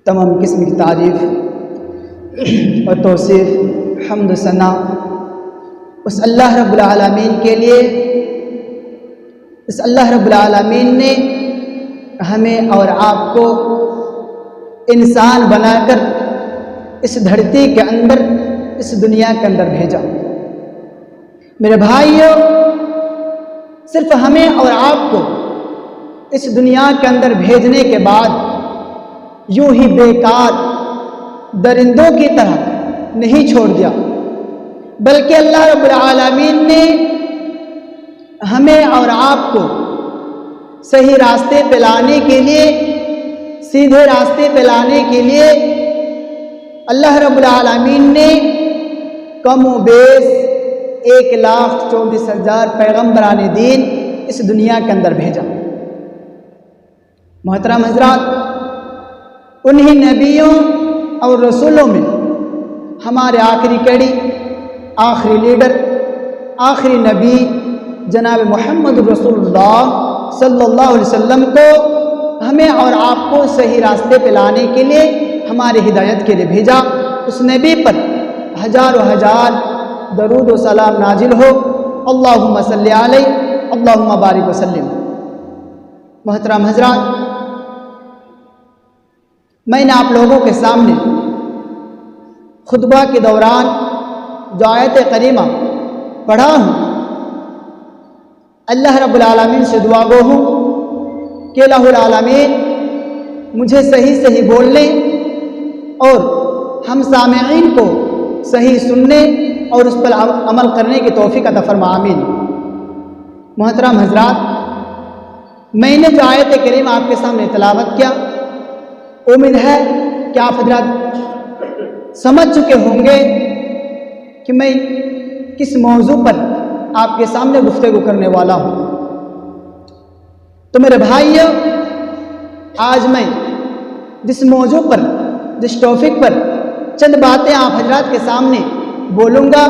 تمام قسم کی تعریف اور توصیف حمد و ثنا اس اللہ رب العالمین کے لیے، اس اللہ رب العالمین نے ہمیں اور آپ کو انسان بنا کر اس دھرتی کے اندر، اس دنیا کے اندر بھیجا۔ میرے بھائیوں، صرف ہمیں اور آپ کو اس دنیا کے اندر بھیجنے کے بعد یوں ہی بیکار درندوں کی طرح نہیں چھوڑ دیا، بلکہ اللہ رب العالمین نے ہمیں اور آپ کو صحیح راستے پہ لانے کے لیے، سیدھے راستے پہ لانے کے لیے اللہ رب العالمین نے کم و بیش 1,24,000 پیغمبران دین اس دنیا کے اندر بھیجا۔ محترم حضرات، انہی نبیوں اور رسولوں میں ہمارے آخری کڑی، آخری لیڈر، آخری نبی جناب محمد رسول اللہ صلی اللہ علیہ وسلم کو ہمیں اور آپ کو صحیح راستے پہ لانے کے لیے، ہماری ہدایت کے لیے بھیجا۔ اس نبی پر ہزاروں ہزار درود و سلام نازل ہو، اللہم صلی علیہ، اللہم بارک وسلم۔ محترم حضرات، میں نے آپ لوگوں کے سامنے خطبہ کے دوران جو آیت کریمہ پڑھا ہوں، اللہ رب العالمین سے دعا گو ہوں کہ الہ العالمین مجھے صحیح صحیح بولنے اور ہم سامعین کو صحیح سننے اور اس پر عمل کرنے کی توفیق عطا فرما، آمین۔ محترم حضرات، میں نے جو آیت کریمہ آپ کے سامنے تلاوت کیا، امید ہے کہ آپ حضرات سمجھ چکے ہوں گے کہ میں کس موضوع پر آپ کے سامنے گفتگو کرنے والا ہوں۔ تو میرے بھائیو، آج میں جس موضوع پر، جس ٹاپک پر چند باتیں آپ حضرات کے سامنے بولوں گا،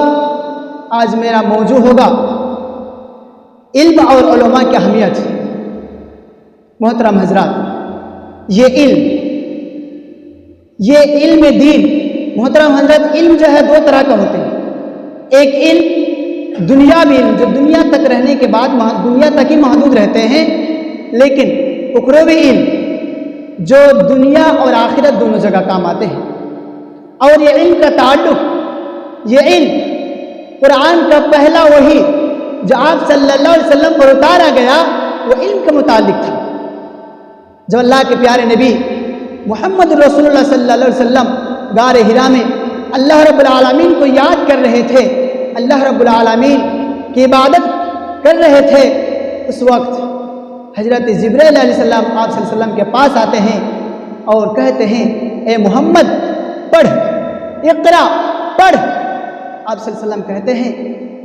آج میرا موضوع ہوگا علم اور علماء کی اہمیت۔ محترم حضرات، یہ علم دین، محترم حضرت، علم جو ہے دو طرح کا ہوتے ہیں۔ ایک علم دنیاوی علم جو دنیا تک رہنے کے بعد دنیا تک ہی محدود رہتے ہیں، لیکن اخروی علم جو دنیا اور آخرت دونوں جگہ کام آتے ہیں۔ اور یہ علم کا تعلق، یہ علم قرآن کا پہلا وحی جو آپ صلی اللہ علیہ وسلم پر اتارا گیا، وہ علم کے متعلق تھا۔ جو اللہ کے پیارے نبی محمد رسول اللہ صلی اللہ علیہ وسلم غار حرا میں اللہ رب العالمین کو یاد کر رہے تھے، اللہ رب العالمین کی عبادت کر رہے تھے، اس وقت حضرت جبرائیل علیہ السلام آپ صلی اللہ علیہ وسلم کے پاس آتے ہیں اور کہتے ہیں، اے محمد پڑھ، اقرا، پڑھ۔ آپ صلی اللہ علیہ وسلم کہتے ہیں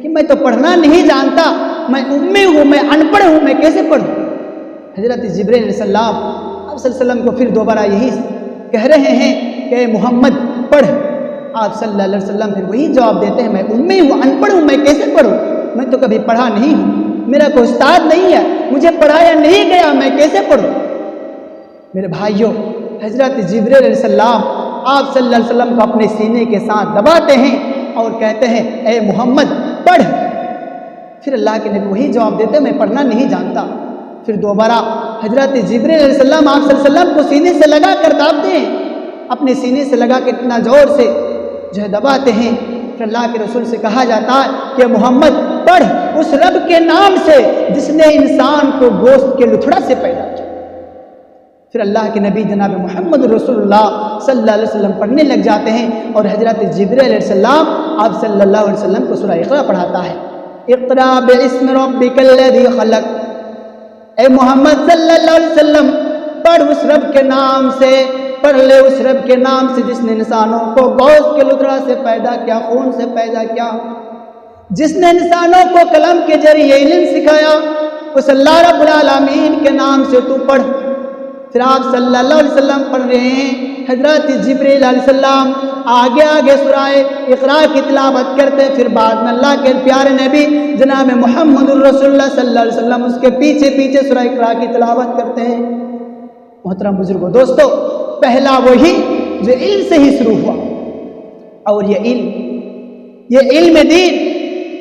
کہ میں تو پڑھنا نہیں جانتا، میں امی ہوں، میں ان پڑھ ہوں، میں کیسے پڑھوں؟ حضرت جبرائیل علیہ السلام آپ صلی اللہ علیہ وسلم کو پھر دوبارہ یہی کہہ رہے ہیں کہ اے محمد پڑھ۔ آپ صلی اللہ علیہ وسلم پھر وہی جواب دیتے ہیں، میں امی ہوں، ان پڑھ ہوں، میں کیسے پڑھوں؟ میں تو کبھی پڑھا نہیں ہوں، میرا کوئی استاد نہیں ہے، مجھے پڑھایا نہیں گیا، میں کیسے پڑھوں؟ میرے بھائیوں، حضرت جبرائیل علیہ السلام آپ صلی اللہ علیہ وسلم کو اپنے سینے کے ساتھ دباتے ہیں اور کہتے ہیں، اے محمد پڑھ۔ پھر اللہ کے نبی وہی جواب دیتے ہیں، میں پڑھنا نہیں جانتا۔ پھر دوبارہ حضرت جبرائیل علیہ السلام آپ صلی اللہ علیہ وسلم کو سینے سے لگا کر دباتے ہیں، اپنے سینے سے لگا کے اتنا زور سے جو ہے دباتے ہیں۔ پھر اللہ کے رسول سے کہا جاتا ہے کہ محمد پڑھ اس رب کے نام سے جس نے انسان کو گوشت کے لتھڑا سے پیدا کیا۔ پھر اللہ کے نبی جناب محمد رسول اللہ صلی اللہ علیہ وسلم پڑھنے لگ جاتے ہیں اور حضرت جبرائیل علیہ السلام آپ صلی اللہ علیہ وسلم کو سورہ اقرا پڑھاتا ہے۔ اقرا باسم ربک الذی خلق، اے محمد صلی اللہ علیہ وسلم پڑھ اس رب کے نام سے، پڑھ لے اس رب کے نام سے جس نے انسانوں کو گوشت کے لتھڑا سے پیدا کیا، خون سے پیدا کیا، جس نے انسانوں کو قلم کے ذریعے علم سکھایا، اس اللہ رب العالمین کے نام سے تو پڑھ۔ پھر آپ صلی اللہ علیہ وسلم پڑھ رہے ہیں، حضرت جبرائیل علیہ السلام آگے آگے سورہ اقرا کی تلاوت کرتے، پھر بعد میں اللہ کے پیارے نبی جناب محمد الرسول اللہ صلی اللہ علیہ وسلم اس کے پیچھے پیچھے سورہ اقرا کی تلاوت کرتے ہیں۔ محترم بزرگوں، دوستو، پہلا وہی جو علم سے ہی شروع ہوا، اور یہ علم دین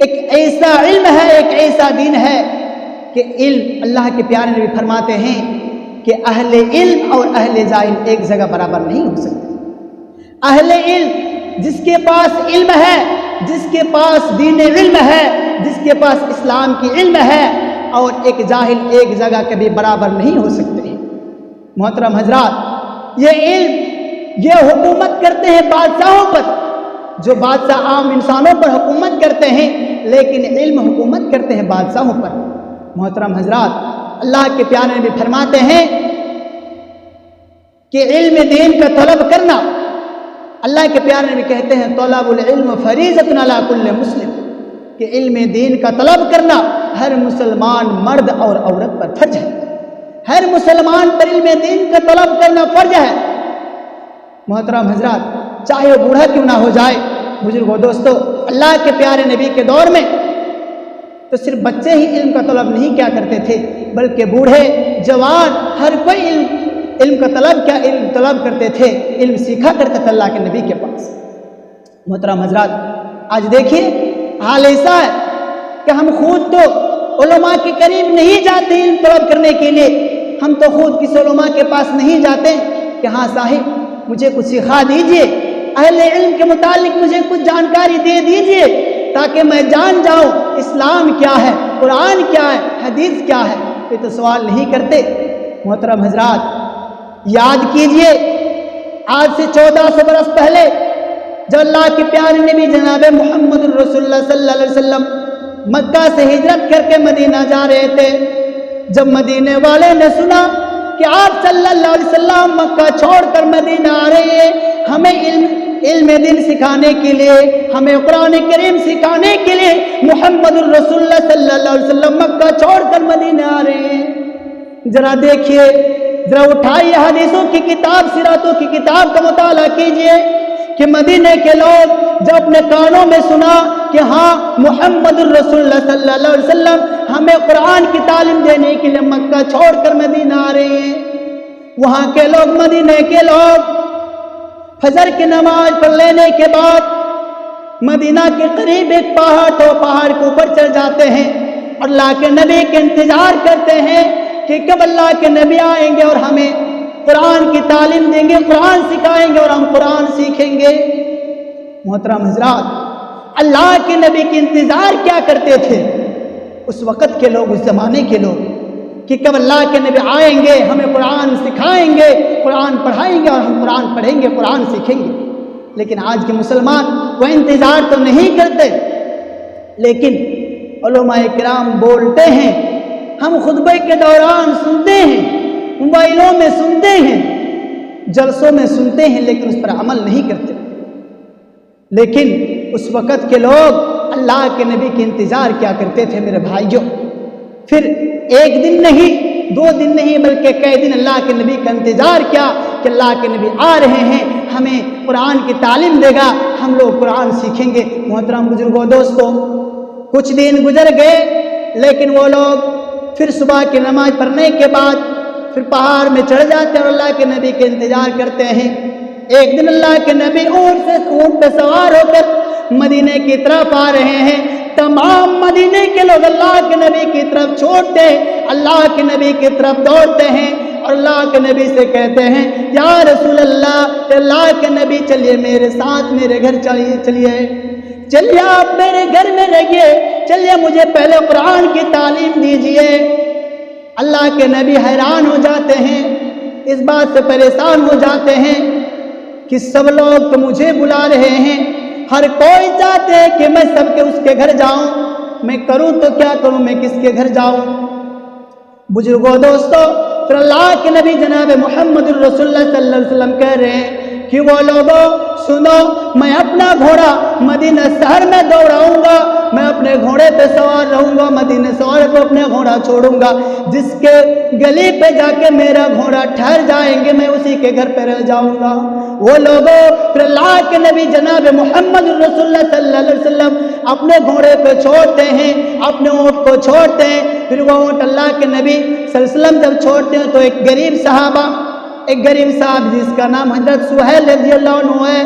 ایک ایسا علم ہے، ایک ایسا دین ہے کہ علم، اللہ کے پیارے نبی فرماتے ہیں کہ اہل علم اور اہل جاہل ایک جگہ برابر نہیں ہو سکتے۔ اہل علم جس کے پاس علم ہے، جس کے پاس دین علم ہے، جس کے پاس اسلام کی علم ہے، اور ایک جاہل ایک جگہ کبھی برابر نہیں ہو سکتے ہیں۔ محترم حضرات، یہ علم، یہ حکومت کرتے ہیں بادشاہوں پر، جو بادشاہ عام انسانوں پر حکومت کرتے ہیں، لیکن علم حکومت کرتے ہیں بادشاہوں پر۔ محترم حضرات، اللہ کے پیارے نبی فرماتے ہیں کہ علم دین کا طلب کرنا، اللہ کے پیارے نبی کہتے ہیں طلب العلم فریضۃ علی کل مسلم، کہ علم دین کا طلب کرنا ہر مسلمان مرد اور عورت پر فرض ہے۔ ہر مسلمان پر علم دین کا طلب کرنا فرض ہے۔ محترم حضرات، چاہے وہ بوڑھا کیوں نہ ہو جائے، بزرگوں دوستو، اللہ کے پیارے نبی کے دور میں تو صرف بچے ہی علم کا طلب نہیں کیا کرتے تھے، بلکہ بوڑھے، جوان، ہر کوئی علم کا طلب کرتے تھے، علم سیکھا کرتے تھے اللہ کے نبی کے پاس۔ محترم حضرات، آج دیکھیے حال ایسا ہے کہ ہم خود تو علماء کے قریب نہیں جاتے علم طلب کرنے کے لیے، ہم تو خود کسی علماء کے پاس نہیں جاتے کہ ہاں صاحب مجھے کچھ سکھا دیجئے، اہل علم کے متعلق مجھے کچھ جانکاری دے دیجئے تاکہ میں جان جاؤں اسلام کیا ہے، قرآن کیا ہے، حدیث کیا ہے۔ یہ تو سوال نہیں کرتے۔ محترم حضرات، یاد کیجئے آج سے 1400 برس پہلے جب اللہ کے پیارے نبی جناب محمد الرسول اللہ صلی اللہ علیہ وسلم مکہ سے ہجرت کر کے مدینہ جا رہے تھے، جب مدینے والے نے سنا کہ آپ صلی اللہ علیہ وسلم مکہ چھوڑ کر مدینہ آ رہے ہیں، ہمیں علم دین سکھانے کے لیے، ہمیں قرآن کریم سکھانے کے لیے محمد الرسول اللہ صلی اللہ علیہ وسلم مکہ چھوڑ کر مدینہ آ رہے ہیں، ذرا دیکھیے، ذرا اٹھائیے حدیثوں کی کتاب، سیرتوں کی کتاب کا مطالعہ کیجئے کہ مدینے کے لوگ جب اپنے کانوں میں سنا کہ ہاں محمد الرسول اللہ صلی اللہ علیہ وسلم ہمیں قرآن کی تعلیم دینے کے لیے مکہ چھوڑ کر مدینہ آ رہے ہیں، وہاں کے لوگ، مدینے کے لوگ فجر کی نماز پڑھ لینے کے بعد مدینہ کے قریب ایک پہاڑ، تو پہاڑ کے اوپر چڑھ جاتے ہیں اور اللہ کے نبی کے انتظار کرتے ہیں کہ کب اللہ کے نبی آئیں گے اور ہمیں قرآن کی تعلیم دیں گے، قرآن سکھائیں گے اور ہم قرآن سیکھیں گے۔ محترم حضرات، اللہ کے نبی کے انتظار کیا کرتے تھے اس وقت کے لوگ، اس زمانے کے لوگ، کہ کب اللہ کے نبی آئیں گے، ہمیں قرآن سکھائیں گے، قرآن پڑھائیں گے اور ہم قرآن پڑھیں گے، قرآن سیکھیں گے۔ لیکن آج کے مسلمان وہ انتظار تو نہیں کرتے، لیکن علماء کرام بولتے ہیں، ہم خطبے کے دوران سنتے ہیں، موبائلوں میں سنتے ہیں، جلسوں میں سنتے ہیں، لیکن اس پر عمل نہیں کرتے۔ لیکن اس وقت کے لوگ اللہ کے نبی کے انتظار کیا کرتے تھے میرے بھائیوں، پھر ایک دن نہیں، 2 دن نہیں، بلکہ کئی دن اللہ کے نبی کا انتظار کیا کہ اللہ کے نبی آ رہے ہیں، ہمیں قرآن کی تعلیم دے گا، ہم لوگ قرآن سیکھیں گے۔ محترم بزرگوں دوستوں، کچھ دن گزر گئے، لیکن وہ لوگ پھر صبح کی نماز پڑھنے کے بعد پھر پہاڑ میں چڑھ جاتے اور اللہ کے نبی کے انتظار کرتے ہیں۔ ایک دن اللہ کے نبی اونٹ پہ سوار ہو کر مدینے کی طرف آ رہے ہیں، تمام مدینے کے لوگ اللہ کے نبی کی طرف چھوڑتے ہیں، اللہ کے نبی کی طرف دوڑتے ہیں اور اللہ کے نبی سے کہتے ہیں یا رسول اللہ کے نبی چلیے میرے ساتھ، میرے گھر چلیے آپ میرے گھر میں رہیے، چلیے مجھے پہلے قرآن کی تعلیم دیجئے۔ اللہ کے نبی حیران ہو جاتے ہیں، اس بات سے پریشان ہو جاتے ہیں کہ سب لوگ تو مجھے بلا رہے ہیں، ہر کوئی چاہتے ہیں کہ میں سب کے اس کے گھر جاؤں، میں کروں تو کیا کروں، میں کس کے گھر جاؤں؟ بزرگوں دوستو، پھر اللہ کے نبی جناب محمد الرسول اللہ صلی اللہ علیہ وسلم کہہ رہے ہیں کہ وہ لوگوں سنو، میں اپنا گھوڑا مدینہ شہر میں دوڑاؤں گا، میں اپنے گھوڑے پہ سوار رہوں گا، مدینہ شہر کو اپنا گھوڑا چھوڑوں گا، جس کے گلی پہ جا کے میرا گھوڑا ٹھہر جائیں گے میں اسی کے گھر پہ رہ جاؤں گا۔ وہ لوگوں پھر اللہ کے نبی جناب محمد الرسول اللہ صلی اللہ علیہ وسلم اپنے گھوڑے پہ چھوڑتے ہیں، اپنے اونٹ کو چھوڑتے ہیں، پھر وہ اونٹ اللہ کے نبی صلی اللہ علیہ وسلم جب چھوڑتے ہیں تو ایک غریب صحابہ ایک غریب صاحب جس کا نام حضرت سہیل رضی اللہ عنہ ہے،